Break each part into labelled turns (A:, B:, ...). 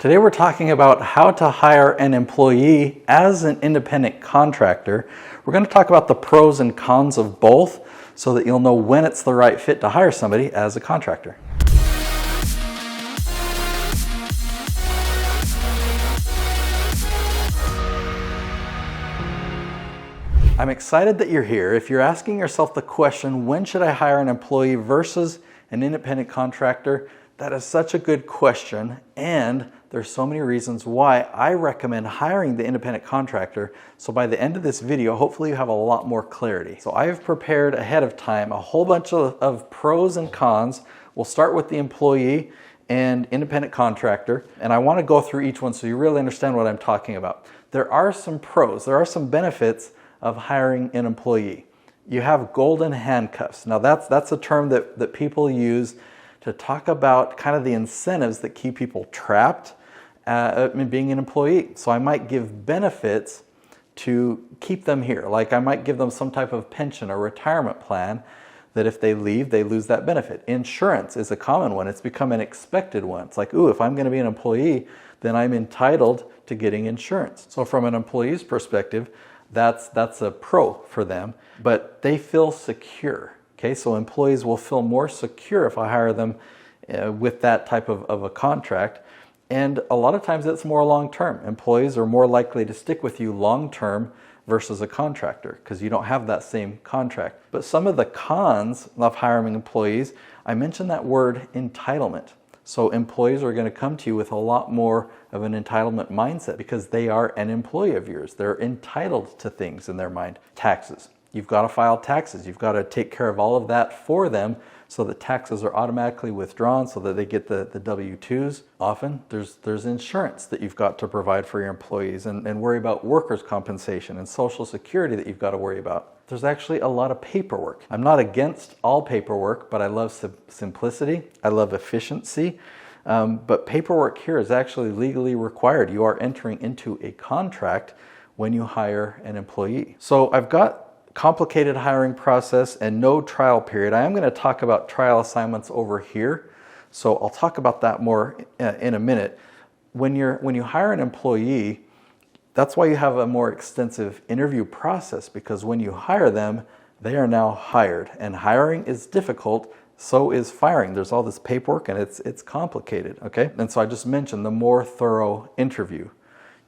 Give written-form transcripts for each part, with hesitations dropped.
A: Today we're talking about how to hire an employee as an independent contractor. We're going to talk about the pros and cons of both so that you'll know when it's the right fit to hire somebody as a contractor. I'm excited that you're here. If you're asking yourself the question, when should I hire an employee versus an independent contractor? That is such a good question, and there's so many reasons why I recommend hiring the independent contractor. So by the end of this video, hopefully you have a lot more clarity. So I have prepared ahead of time a whole bunch of pros and cons. We'll start with the employee and independent contractor, and I want to go through each one so you really understand what I'm talking about. There are some pros, there are some benefits of hiring an employee. You have golden handcuffs. Now that's a term that people use to talk about kind of the incentives that keep people trapped in being an employee. So I might give benefits to keep them here. Like I might give them some type of pension or retirement plan that if they leave, they lose that benefit. Insurance is a common one. It's become an expected one. It's like, ooh, if I'm gonna be an employee, then I'm entitled to getting insurance. So from an employee's perspective, that's a pro for them, but they feel secure. Okay, so employees will feel more secure if I hire them with that type of a contract. And a lot of times it's more long-term. Employees are more likely to stick with you long-term versus a contractor because you don't have that same contract. But some of the cons of hiring employees, I mentioned that word entitlement. So employees are going to come to you with a lot more of an entitlement mindset because they are an employee of yours. They're entitled to things in their mind. Taxes. You've got to file taxes. You've got to take care of all of that for them so that taxes are automatically withdrawn so that they get the W-2s. Often there's insurance that you've got to provide for your employees and worry about workers' compensation and Social Security that you've got to worry about. There's actually a lot of paperwork. I'm not against all paperwork, but I love simplicity. I love efficiency. But paperwork here is actually legally required. You are entering into a contract when you hire an employee. So I've got complicated hiring process and no trial period. I am going to talk about trial assignments over here. So I'll talk about that more in a minute. When you hire an employee, that's why you have a more extensive interview process, because when you hire them, they are now hired. And hiring is difficult, so is firing. There's all this paperwork and it's complicated, okay? And so I just mentioned the more thorough interview.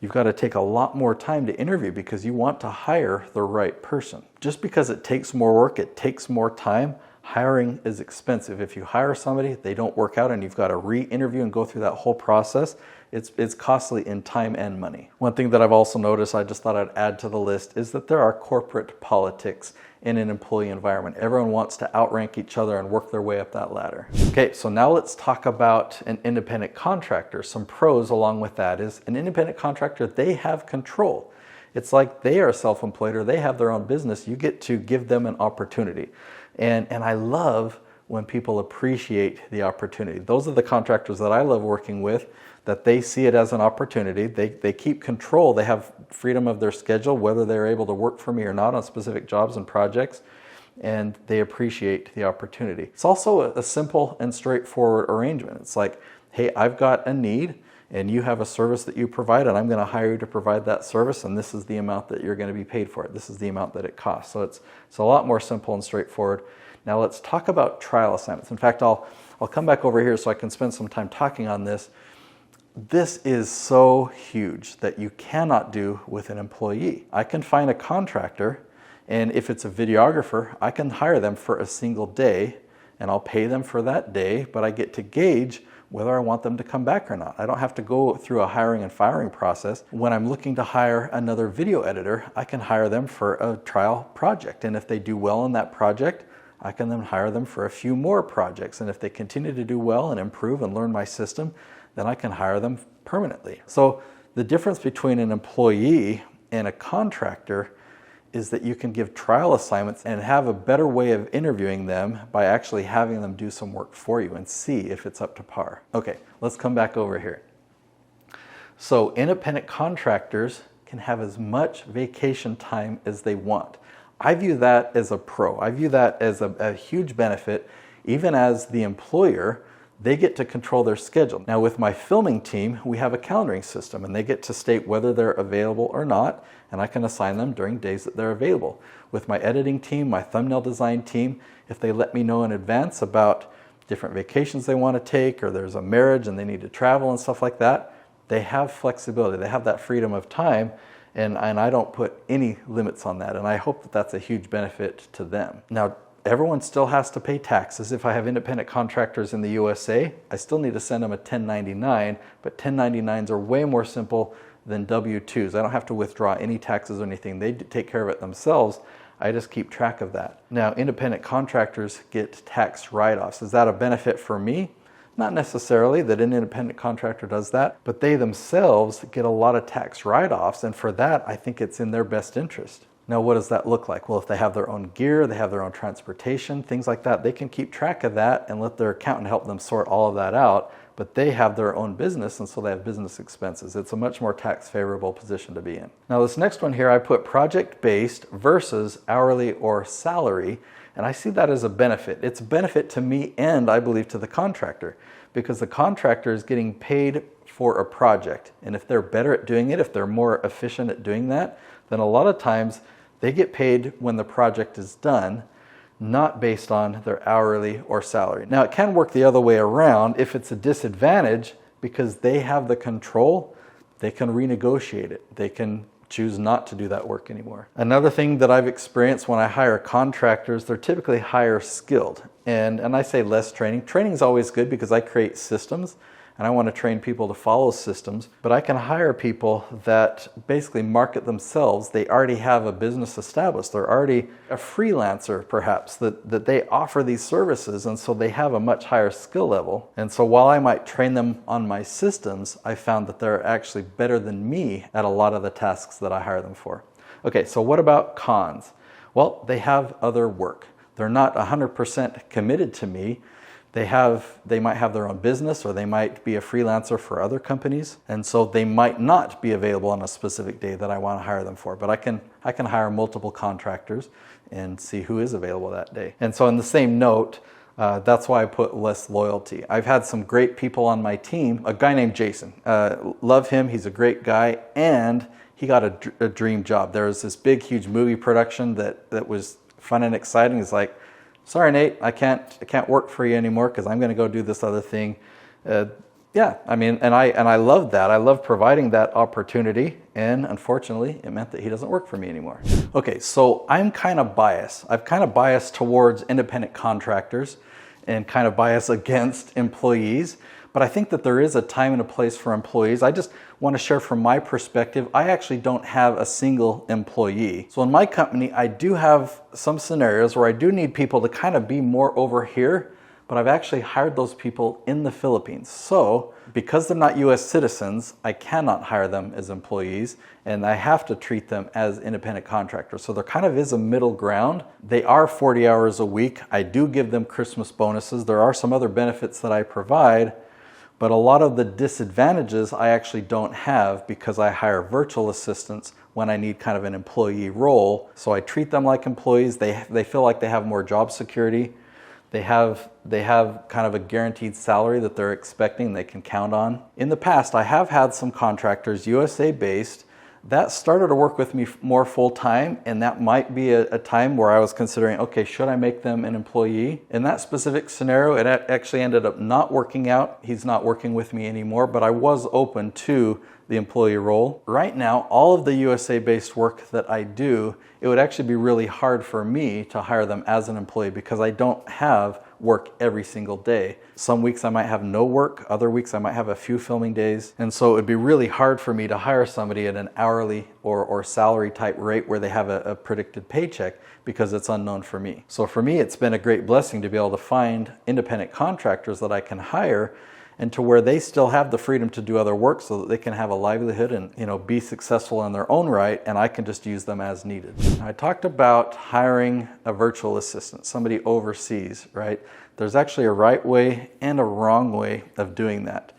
A: You've got to take a lot more time to interview because you want to hire the right person. Just because it takes more work, it takes more time, hiring is expensive. If you hire somebody, they don't work out and you've got to re-interview and go through that whole process, it's costly in time and money. One thing that I've also noticed, I just thought I'd add to the list, is that there are corporate politics in an employee environment. Everyone wants to outrank each other and work their way up that ladder. Okay, so now let's talk about an independent contractor. Some pros along with that is an independent contractor, they have control. It's like they are self-employed or they have their own business. You get to give them an opportunity. And I love when people appreciate the opportunity. Those are the contractors that I love working with, that they see it as an opportunity. They keep control. They have freedom of their schedule, whether they're able to work for me or not on specific jobs and projects, and they appreciate the opportunity. It's also a simple and straightforward arrangement. It's like, hey, I've got a need, and you have a service that you provide, and I'm going to hire you to provide that service, and this is the amount that you're going to be paid for it. This is the amount that it costs. So it's a lot more simple and straightforward. Now let's talk about trial assignments. In fact, I'll come back over here so I can spend some time talking on this. This is so huge that you cannot do with an employee. I can find a contractor, and if it's a videographer, I can hire them for a single day, and I'll pay them for that day, but I get to gauge whether I want them to come back or not. I don't have to go through a hiring and firing process. When I'm looking to hire another video editor, I can hire them for a trial project, and if they do well in that project, I can then hire them for a few more projects, and if they continue to do well and improve and learn my system, then I can hire them permanently. So the difference between an employee and a contractor is that you can give trial assignments and have a better way of interviewing them by actually having them do some work for you and see if it's up to par. Okay, let's come back over here. So independent contractors can have as much vacation time as they want. I view that as a pro. I view that as a huge benefit. Even as the employer, they get to control their schedule. Now with my filming team, we have a calendaring system and they get to state whether they're available or not, and I can assign them during days that they're available. With my editing team, my thumbnail design team, if they let me know in advance about different vacations they want to take, or there's a marriage and they need to travel and stuff like that, they have flexibility, they have that freedom of time, and I don't put any limits on that, and I hope that that's a huge benefit to them. Now, everyone still has to pay taxes. If I have independent contractors in the USA, I still need to send them a 1099, but 1099s are way more simple than W-2s. I don't have to withdraw any taxes or anything. They take care of it themselves. I just keep track of that. Now, independent contractors get tax write-offs. Is that a benefit for me? Not necessarily that an independent contractor does that, but they themselves get a lot of tax write-offs, and for that, I think it's in their best interest. Now, what does that look like? Well, if they have their own gear, they have their own transportation, things like that, they can keep track of that and let their accountant help them sort all of that out, but they have their own business, and so they have business expenses. It's a much more tax favorable position to be in. Now, this next one here, I put project-based versus hourly or salary, and I see that as a benefit. It's a benefit to me and I believe to the contractor, because the contractor is getting paid for a project. And if they're better at doing it, if they're more efficient at doing that, then a lot of times they get paid when the project is done, not based on their hourly or salary. Now, it can work the other way around. If it's a disadvantage, because they have the control, they can renegotiate it. They can choose not to do that work anymore. Another thing that I've experienced when I hire contractors, they're typically higher skilled. And I say less training. Training is always good because I create systems and I want to train people to follow systems, but I can hire people that basically market themselves. They already have a business established. They're already a freelancer, perhaps, that they offer these services, and so they have a much higher skill level. And so while I might train them on my systems, I found that they're actually better than me at a lot of the tasks that I hire them for. Okay, so what about cons? Well, they have other work. They're not 100% committed to me. They might have their own business, or they might be a freelancer for other companies, and so they might not be available on a specific day that I want to hire them for. But I can hire multiple contractors and see who is available that day. And so on the same note, that's why I put less loyalty. I've had some great people on my team. A guy named Jason, love him. He's a great guy, and he got a dream job. There was this big, huge movie production that was fun and exciting. He's like, sorry, Nate, I can't work for you anymore because I'm going to go do this other thing. Yeah, I mean, and I love that. I love providing that opportunity, and unfortunately, it meant that he doesn't work for me anymore. Okay, so I'm kind of biased. I've kind of biased towards independent contractors and kind of biased against employees. But I think that there is a time and a place for employees. I just want to share from my perspective. I actually don't have a single employee. So in my company, I do have some scenarios where I do need people to kind of be more over here, but I've actually hired those people in the Philippines. So because they're not US citizens, I cannot hire them as employees, and I have to treat them as independent contractors. So there kind of is a middle ground. They are 40 hours a week. I do give them Christmas bonuses. There are some other benefits that I provide, but a lot of the disadvantages I actually don't have because I hire virtual assistants when I need kind of an employee role. So I treat them like employees. They feel like they have more job security. They have kind of a guaranteed salary that they're expecting they can count on. In the past, I have had some contractors, USA based, that started to work with me more full-time, and that might be a time where I was considering, okay, should I make them an employee? In that specific scenario, it actually ended up not working out. He's not working with me anymore, but I was open to the employee role. Right now, all of the USA-based work that I do, it would actually be really hard for me to hire them as an employee because I don't have work every single day. Some weeks I might have no work, other weeks I might have a few filming days, and so it would be really hard for me to hire somebody at an hourly or salary type rate where they have a predicted paycheck because it's unknown for me. So for me, it's been a great blessing to be able to find independent contractors that I can hire and to where they still have the freedom to do other work so that they can have a livelihood and be successful in their own right, and I can just use them as needed. I talked about hiring a virtual assistant, somebody overseas, right? There's actually a right way and a wrong way of doing that.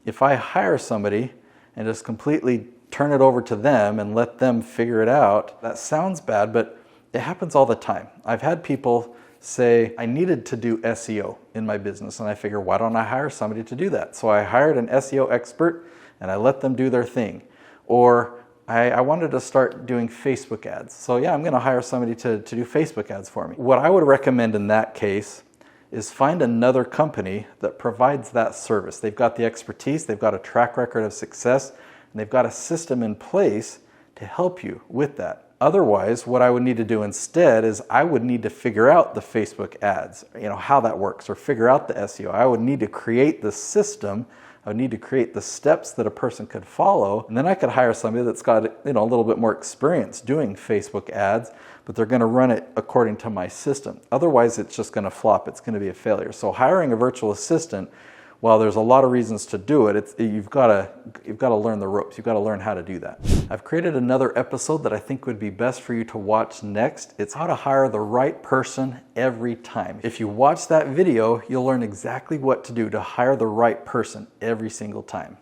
A: If I hire somebody and just completely turn it over to them and let them figure it out, that sounds bad, but it happens all the time. I've had people say I needed to do SEO in my business, and I figure, why don't I hire somebody to do that? So I hired an SEO expert and I let them do their thing. Or I wanted to start doing Facebook ads. So yeah, I'm gonna hire somebody to do Facebook ads for me. What I would recommend in that case is find another company that provides that service. They've got the expertise, they've got a track record of success, and they've got a system in place to help you with that. Otherwise, what I would need to do instead is I would need to figure out the Facebook ads, how that works, or figure out the SEO. I would need to create the system. I would need to create the steps that a person could follow, and then I could hire somebody that's got a little bit more experience doing Facebook ads, but they're going to run it according to my system. Otherwise, it's just going to flop. It's going to be a failure. So hiring a virtual assistant, while there's a lot of reasons to do it, you've got to learn the ropes. You've got to learn how to do that. I've created another episode that I think would be best for you to watch next. It's how to hire the right person every time. If you watch that video, you'll learn exactly what to do to hire the right person every single time.